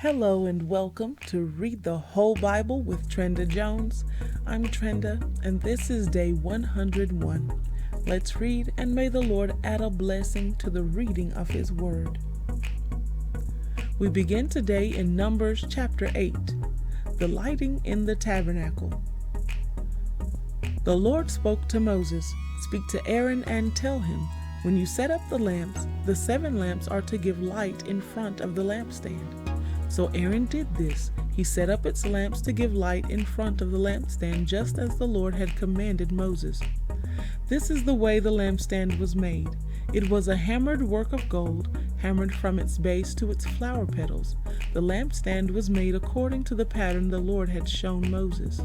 Hello and welcome to Read the Whole Bible with Trenda Jones. I'm Trenda and this is day 101. Let's read and may the Lord add a blessing to the reading of His Word. We begin today in Numbers chapter 8, the lighting in the tabernacle. The Lord spoke to Moses, "Speak to Aaron and tell him, when you set up the lamps, the 7 lamps are to give light in front of the lampstand." So Aaron did this. He set up its lamps to give light in front of the lampstand, just as the Lord had commanded Moses. This is the way the lampstand was made. It was a hammered work of gold, hammered from its base to its flower petals. The lampstand was made according to the pattern the Lord had shown Moses.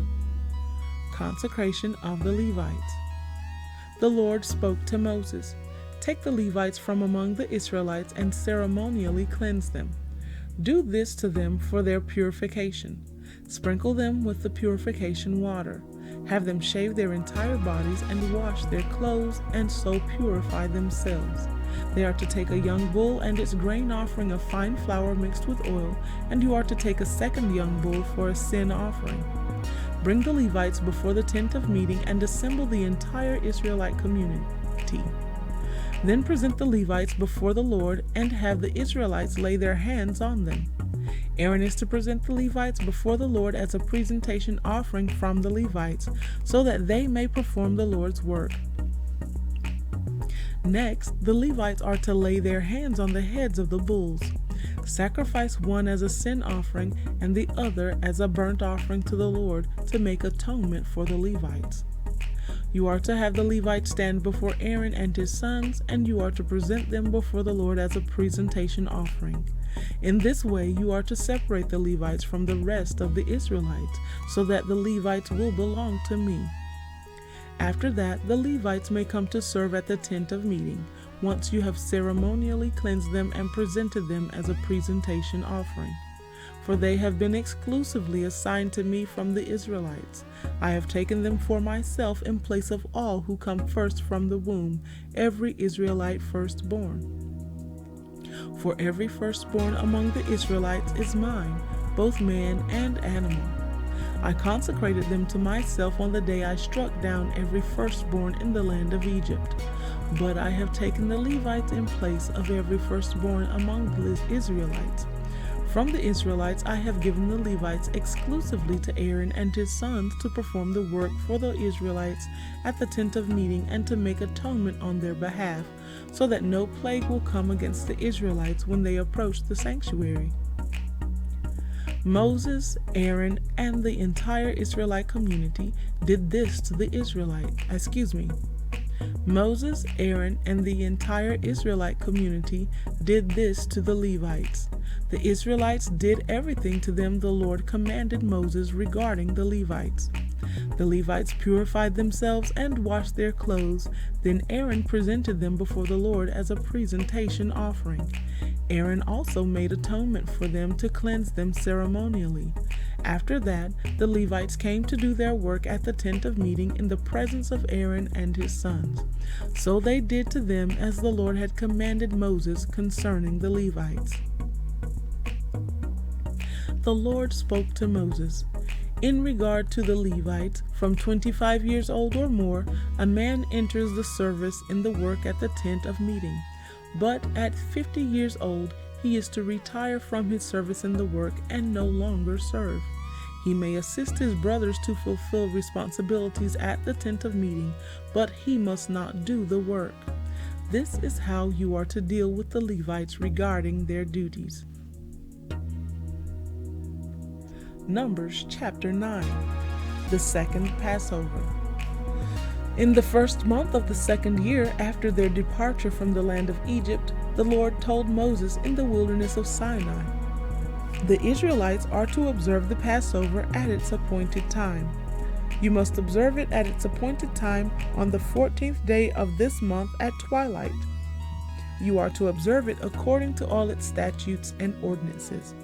Consecration of the Levites. The Lord spoke to Moses, "Take the Levites from among the Israelites and ceremonially cleanse them. Do this to them for their purification. Sprinkle them with the purification water. Have them shave their entire bodies and wash their clothes and so purify themselves. They are to take a young bull and its grain offering of fine flour mixed with oil, and you are to take a second young bull for a sin offering. Bring the Levites before the tent of meeting and assemble the entire Israelite community. Then present the Levites before the Lord and have the Israelites lay their hands on them. Aaron is to present the Levites before the Lord as a presentation offering from the Levites, so that they may perform the Lord's work. Next, the Levites are to lay their hands on the heads of the bulls. Sacrifice one as a sin offering and the other as a burnt offering to the Lord to make atonement for the Levites. You are to have the Levites stand before Aaron and his sons, and you are to present them before the Lord as a presentation offering. In this way, you are to separate the Levites from the rest of the Israelites, so that the Levites will belong to me. After that, the Levites may come to serve at the tent of meeting, once you have ceremonially cleansed them and presented them as a presentation offering. For they have been exclusively assigned to me from the Israelites. I have taken them for myself in place of all who come first from the womb, every Israelite firstborn. For every firstborn among the Israelites is mine, both man and animal. I consecrated them to myself on the day I struck down every firstborn in the land of Egypt. But I have taken the Levites in place of every firstborn among the Israelites. From the Israelites I have given the Levites exclusively to Aaron and his sons to perform the work for the Israelites at the tent of meeting and to make atonement on their behalf, so that no plague will come against the Israelites when they approach the sanctuary." Moses, Aaron, and the entire Israelite community did this to the Moses, Aaron, and the entire Israelite community did this to the Levites. The Israelites did everything to them the Lord commanded Moses regarding the Levites. The Levites purified themselves and washed their clothes. Then Aaron presented them before the Lord as a presentation offering. Aaron also made atonement for them to cleanse them ceremonially. After that, the Levites came to do their work at the tent of meeting in the presence of Aaron and his sons. So they did to them as the Lord had commanded Moses concerning the Levites. The Lord spoke to Moses, "In regard to the Levites, from 25 years old or more, a man enters the service in the work at the tent of meeting. But at 50 years old, he is to retire from his service in the work and no longer serve. He may assist his brothers to fulfill responsibilities at the tent of meeting, but he must not do the work." This is how you are to deal with the Levites regarding their duties. Numbers chapter 9, the second Passover. In the first month of the second year after their departure from the land of Egypt, the Lord told Moses in the wilderness of Sinai, "The Israelites are to observe the Passover at its appointed time. You must observe it at its appointed time on the 14th day of this month at twilight. You are to observe it according to all its statutes and ordinances."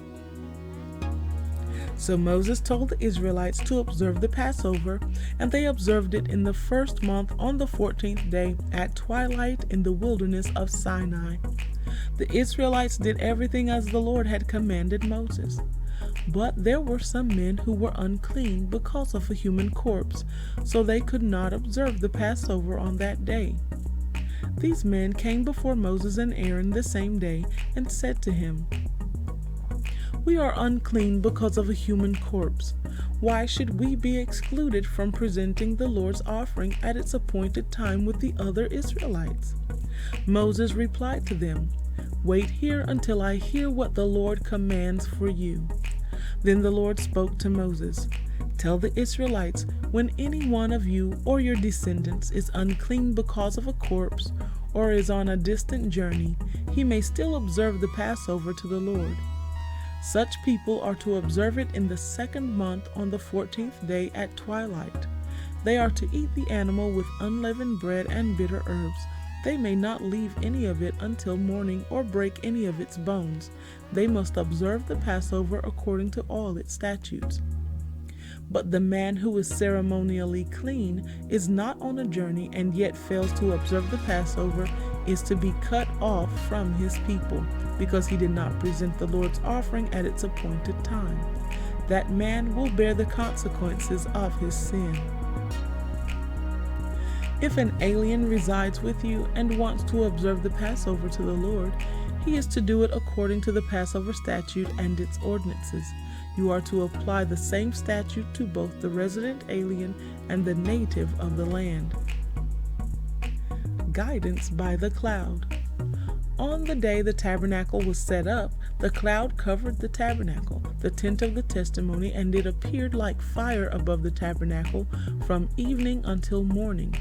So Moses told the Israelites to observe the Passover, and they observed it in the first month on the 14th day at twilight in the wilderness of Sinai. The Israelites did everything as the Lord had commanded Moses. But there were some men who were unclean because of a human corpse, so they could not observe the Passover on that day. These men came before Moses and Aaron the same day and said to him, "We are unclean because of a human corpse. Why should we be excluded from presenting the Lord's offering at its appointed time with the other Israelites?" Moses replied to them, "Wait here until I hear what the Lord commands for you." Then the Lord spoke to Moses, "Tell the Israelites, when any one of you or your descendants is unclean because of a corpse or is on a distant journey, he may still observe the Passover to the Lord. Such people are to observe it in the 2nd month on the 14th day at twilight. They are to eat the animal with unleavened bread and bitter herbs. They may not leave any of it until morning or break any of its bones. They must observe the Passover according to all its statutes. But the man who is ceremonially clean, is not on a journey, and yet fails to observe the Passover, is to be cut off from his people, because he did not present the Lord's offering at its appointed time. That man will bear the consequences of his sin. If an alien resides with you and wants to observe the Passover to the Lord, he is to do it according to the Passover statute and its ordinances. You are to apply the same statute to both the resident alien and the native of the land. Guidance by the cloud. On the day the tabernacle was set up, the cloud covered the tabernacle, the tent of the testimony, and it appeared like fire above the tabernacle from evening until morning.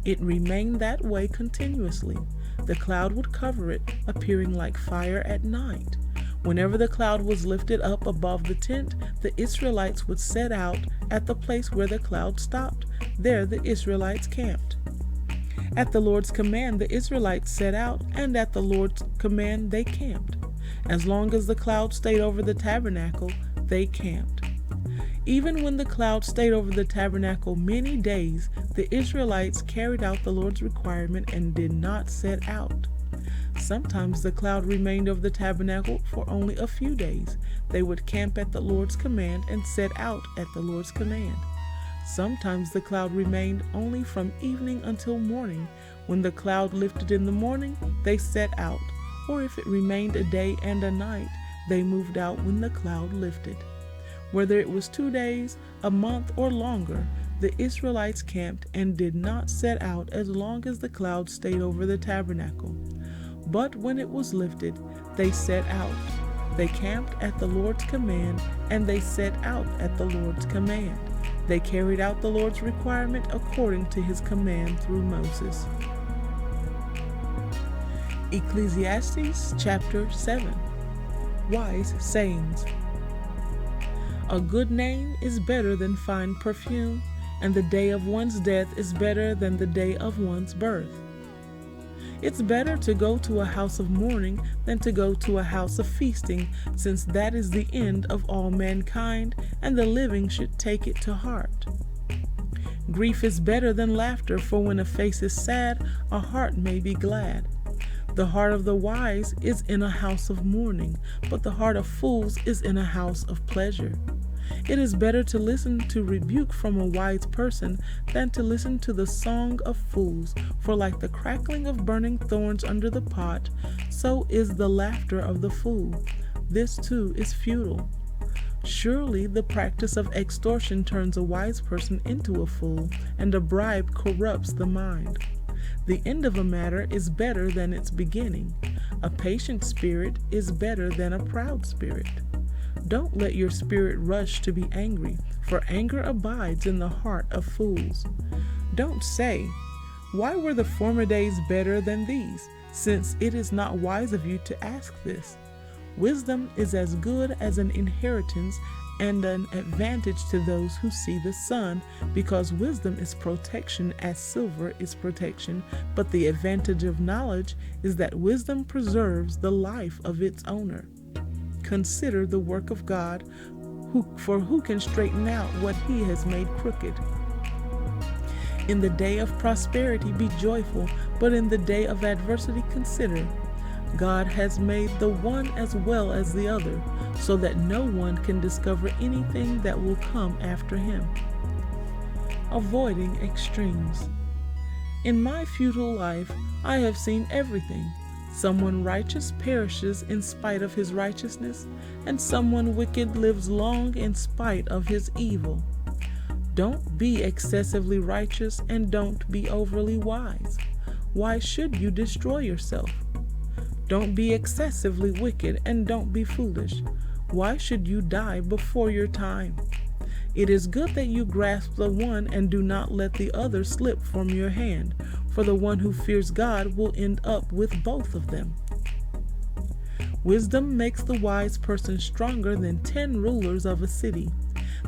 It remained that way continuously. The cloud would cover it, appearing like fire at night. Whenever the cloud was lifted up above the tent, the Israelites would set out at the place where the cloud stopped. There the Israelites camped. At the Lord's command, the Israelites set out, and at the Lord's command they camped. As long as the cloud stayed over the tabernacle, they camped. Even when the cloud stayed over the tabernacle many days, the Israelites carried out the Lord's requirement and did not set out. Sometimes the cloud remained over the tabernacle for only a few days. They would camp at the Lord's command and set out at the Lord's command. Sometimes the cloud remained only from evening until morning. When the cloud lifted in the morning, they set out, or if it remained a day and a night, they moved out when the cloud lifted. Whether it was 2 days, a month, or longer, the Israelites camped and did not set out as long as the cloud stayed over the tabernacle. But when it was lifted, they set out. They camped at the Lord's command, and they set out at the Lord's command. They carried out the Lord's requirement according to his command through Moses. Ecclesiastes chapter 7. Wise sayings. A good name is better than fine perfume, and the day of one's death is better than the day of one's birth. It's better to go to a house of mourning than to go to a house of feasting, since that is the end of all mankind, and the living should take it to heart. Grief is better than laughter, for when a face is sad, a heart may be glad. The heart of the wise is in a house of mourning, but the heart of fools is in a house of pleasure. It is better to listen to rebuke from a wise person than to listen to the song of fools, for like the crackling of burning thorns under the pot, so is the laughter of the fool. This too is futile. Surely the practice of extortion turns a wise person into a fool, and a bribe corrupts the mind. The end of a matter is better than its beginning. A patient spirit is better than a proud spirit. Don't let your spirit rush to be angry, for anger abides in the heart of fools. Don't say, "Why were the former days better than these?" since it is not wise of you to ask this. Wisdom is as good as an inheritance and an advantage to those who see the sun, because wisdom is protection as silver is protection, but the advantage of knowledge is that wisdom preserves the life of its owner. Consider the work of God, for who can straighten out what he has made crooked? In the day of prosperity be joyful, but in the day of adversity consider. God has made the one as well as the other, so that no one can discover anything that will come after him. Avoiding extremes. In my futile life, I have seen everything. Someone righteous perishes in spite of his righteousness, and someone wicked lives long in spite of his evil. Don't be excessively righteous and don't be overly wise. Why should you destroy yourself? Don't be excessively wicked and don't be foolish. Why should you die before your time? It is good that you grasp the one and do not let the other slip from your hand, for the one who fears God will end up with both of them. Wisdom makes the wise person stronger than 10 rulers of a city.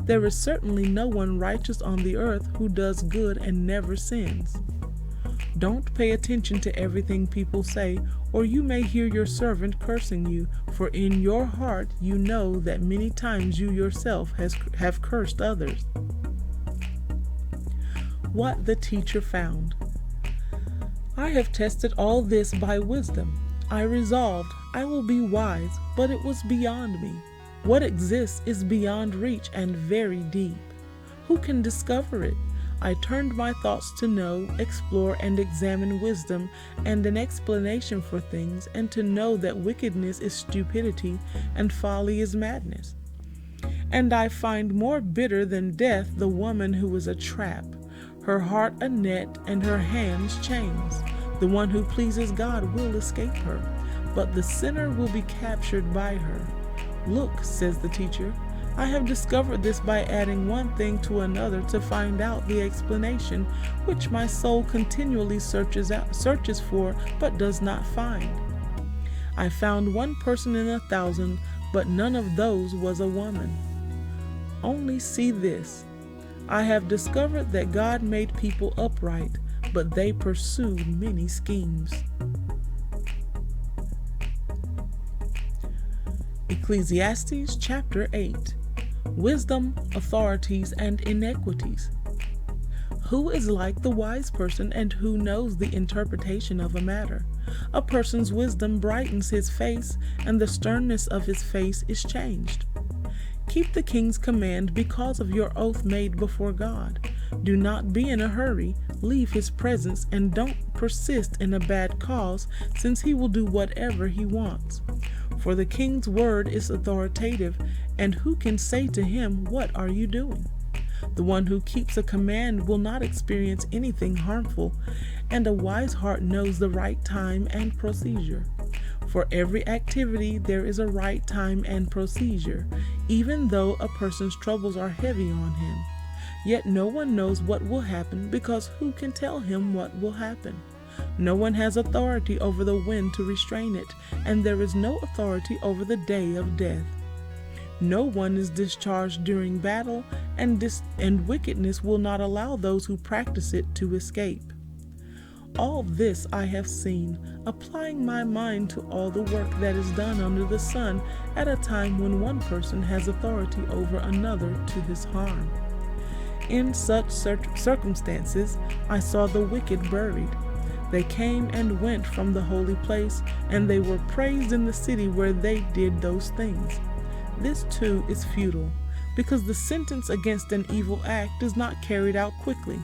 There is certainly no one righteous on the earth who does good and never sins. Don't pay attention to everything people say, or you may hear your servant cursing you, for in your heart you know that many times you yourself have cursed others. What the teacher found. I have tested all this by wisdom. I resolved, I will be wise, but it was beyond me. What exists is beyond reach and very deep. Who can discover it? I turned my thoughts to know, explore, and examine wisdom and an explanation for things, and to know that wickedness is stupidity and folly is madness. And I find more bitter than death the woman who is a trap, her heart a net and her hands chains. The one who pleases God will escape her, but the sinner will be captured by her. Look, says the teacher, I have discovered this by adding one thing to another to find out the explanation, which my soul continually searches for, but does not find. I found one person in 1,000, but none of those was a woman. Only see this. I have discovered that God made people upright, but they pursued many schemes. Ecclesiastes chapter 8. Wisdom, authorities, and inequities. Who is like the wise person and who knows the interpretation of a matter? A person's wisdom brightens his face, and the sternness of his face is changed. Keep the king's command because of your oath made before God. Do not be in a hurry, leave his presence, and don't persist in a bad cause, since he will do whatever he wants. For the king's word is authoritative, and who can say to him, "What are you doing?" The one who keeps a command will not experience anything harmful, and a wise heart knows the right time and procedure. For every activity there is a right time and procedure, even though a person's troubles are heavy on him. Yet no one knows what will happen, because who can tell him what will happen? No one has authority over the wind to restrain it, and there is no authority over the day of death. No one is discharged during battle, and wickedness will not allow those who practice it to escape. All this I have seen, applying my mind to all the work that is done under the sun at a time when one person has authority over another to his harm. In such circumstances, I saw the wicked buried. They came and went from the holy place, and they were praised in the city where they did those things. This too is futile, because the sentence against an evil act is not carried out quickly.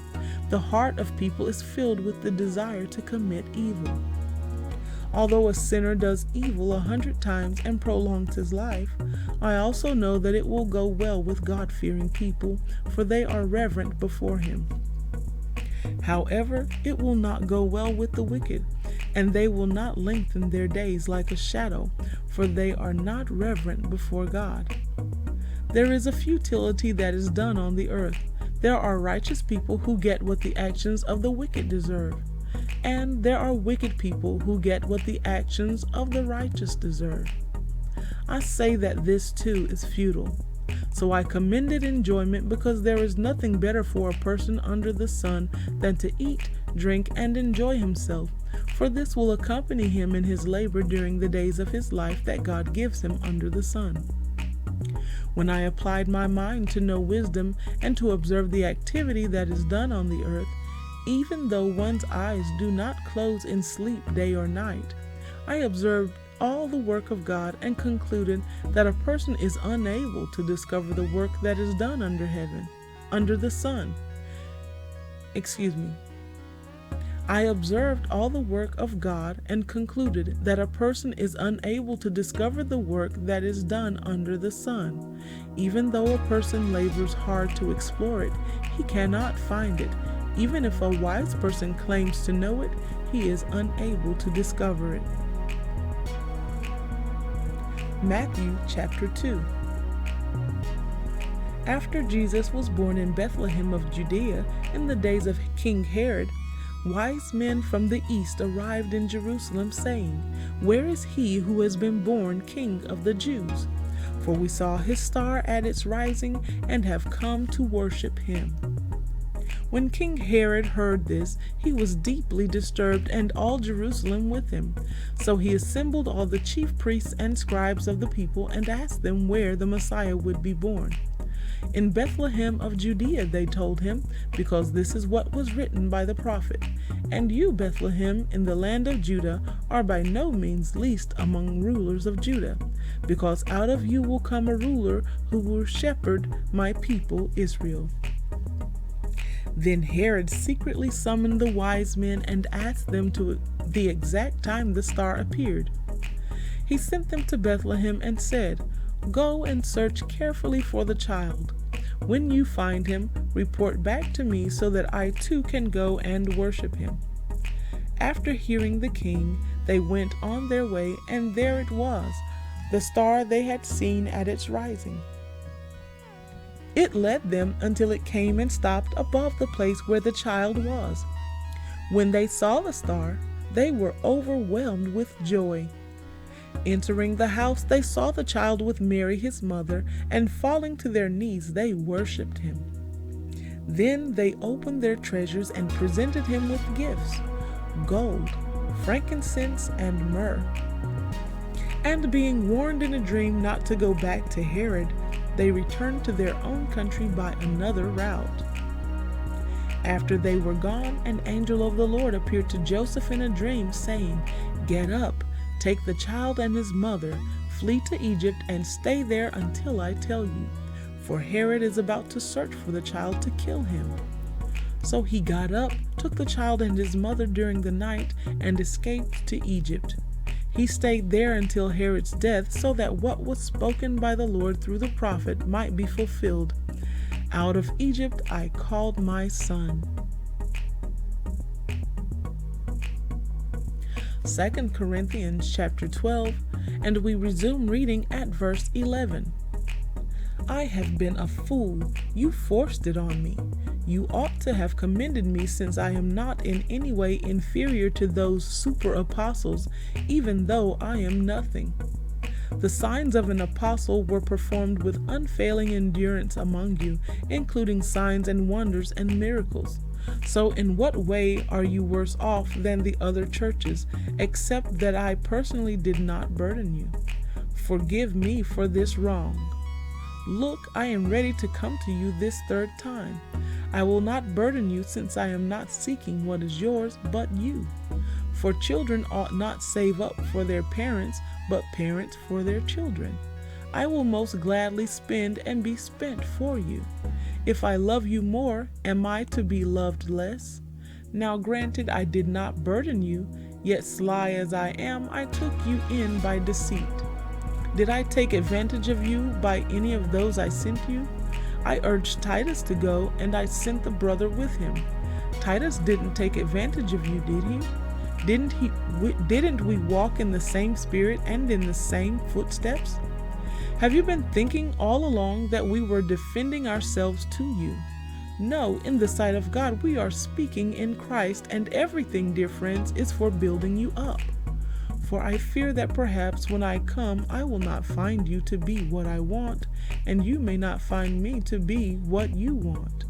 The heart of people is filled with the desire to commit evil. Although a sinner does evil 100 times and prolongs his life, I also know that it will go well with God-fearing people, for they are reverent before him. However, it will not go well with the wicked, and they will not lengthen their days like a shadow, for they are not reverent before God. There is a futility that is done on the earth. There are righteous people who get what the actions of the wicked deserve, and there are wicked people who get what the actions of the righteous deserve. I say that this too is futile. So I commended enjoyment, because there is nothing better for a person under the sun than to eat, drink, and enjoy himself, for this will accompany him in his labor during the days of his life that God gives him under the sun. When I applied my mind to know wisdom and to observe the activity that is done on the earth, even though one's eyes do not close in sleep day or night, I observed all the work of God and concluded that a person is unable to discover the work that is done under the sun. I observed all the work of God and concluded that a person is unable to discover the work that is done under the sun. Even though a person labors hard to explore it, he cannot find it. Even if a wise person claims to know it, he is unable to discover it. Matthew chapter 2. After Jesus was born in Bethlehem of Judea in the days of King Herod, wise men from the east arrived in Jerusalem, saying, "Where is he who has been born King of the Jews? For we saw his star at its rising and have come to worship him." When King Herod heard this, he was deeply disturbed, and all Jerusalem with him. So he assembled all the chief priests and scribes of the people and asked them where the Messiah would be born. "In Bethlehem of Judea," they told him, "because this is what was written by the prophet. And you, Bethlehem, in the land of Judah, are by no means least among rulers of Judah, because out of you will come a ruler who will shepherd my people Israel." Then Herod secretly summoned the wise men and asked them to the exact time the star appeared. He sent them to Bethlehem and said, "Go and search carefully for the child. When you find him, report back to me so that I too can go and worship him." After hearing the king, they went on their way, and there it was, the star they had seen at its rising. It led them until it came and stopped above the place where the child was. When they saw the star, they were overwhelmed with joy. Entering the house, they saw the child with Mary his mother, and falling to their knees, they worshipped him. Then they opened their treasures and presented him with gifts: gold, frankincense, and myrrh. And being warned in a dream not to go back to Herod, they returned to their own country by another route. After they were gone, an angel of the Lord appeared to Joseph in a dream, saying, "Get up, take the child and his mother, flee to Egypt, and stay there until I tell you, for Herod is about to search for the child to kill him." So he got up, took the child and his mother during the night, and escaped to Egypt. He stayed there until Herod's death, so that what was spoken by the Lord through the prophet might be fulfilled: "Out of Egypt I called my son." 2 Corinthians chapter 12, and we resume reading at verse 11. "I have been a fool. You forced it on me. You ought to have commended me, since I am not in any way inferior to those super apostles, even though I am nothing. The signs of an apostle were performed with unfailing endurance among you, including signs and wonders and miracles. So in what way are you worse off than the other churches, except that I personally did not burden you? Forgive me for this wrong. Look, I am ready to come to you this third time. I will not burden you, since I am not seeking what is yours, but you. For children ought not save up for their parents, but parents for their children. I will most gladly spend and be spent for you. If I love you more, am I to be loved less? Now granted, I did not burden you, yet sly as I am, I took you in by deceit. Did I take advantage of you by any of those I sent you? I urged Titus to go, and I sent the brother with him. Titus didn't take advantage of you, did he? Didn't we walk in the same spirit and in the same footsteps? Have you been thinking all along that we were defending ourselves to you? No, in the sight of God we are speaking in Christ, and everything, dear friends, is for building you up. For I fear that perhaps when I come I will not find you to be what I want, and you may not find me to be what you want.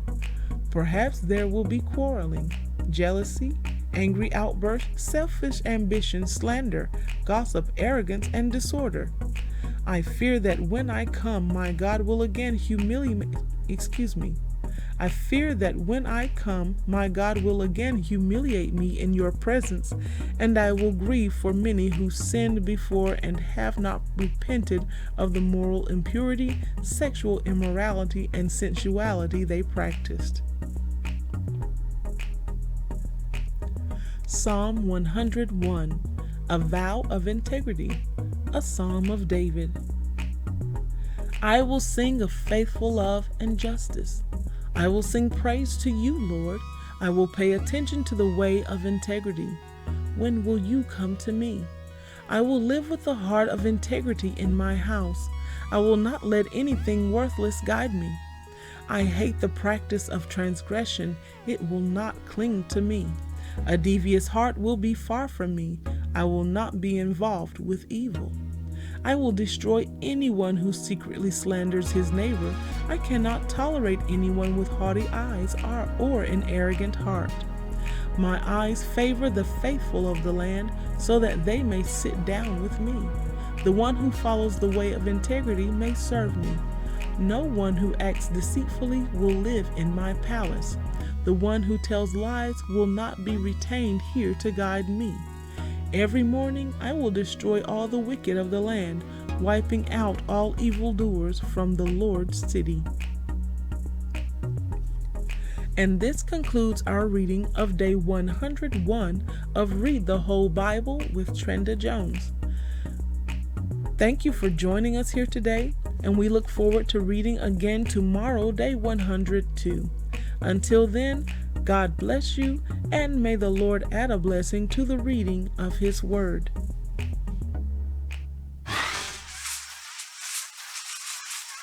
Perhaps there will be quarreling, jealousy, angry outbursts, selfish ambition, slander, gossip, arrogance, and disorder. I fear that when I come, my God will again humiliate I fear that when I come, my God will again humiliate me in your presence, and I will grieve for many who sinned before and have not repented of the moral impurity, sexual immorality, and sensuality they practiced. Psalm 101, a vow of integrity, a psalm of David. I will sing of faithful love and justice. I will sing praise to you, Lord. I will pay attention to the way of integrity. When will you come to me? I will live with the heart of integrity in my house. I will not let anything worthless guide me. I hate the practice of transgression. It will not cling to me. A devious heart will be far from me. I will not be involved with evil. I will destroy anyone who secretly slanders his neighbor. I cannot tolerate anyone with haughty eyes or an arrogant heart. My eyes favor the faithful of the land, so that they may sit down with me. The one who follows the way of integrity may serve me. No one who acts deceitfully will live in my palace. The one who tells lies will not be retained here to guide me. Every morning I will destroy all the wicked of the land, wiping out all evildoers from the Lord's city. And this concludes our reading of day 101 of Read the Whole Bible with Trenda Jones. Thank you for joining us here today, and we look forward to reading again tomorrow, day 102. Until then, God bless you, and may the Lord add a blessing to the reading of His Word.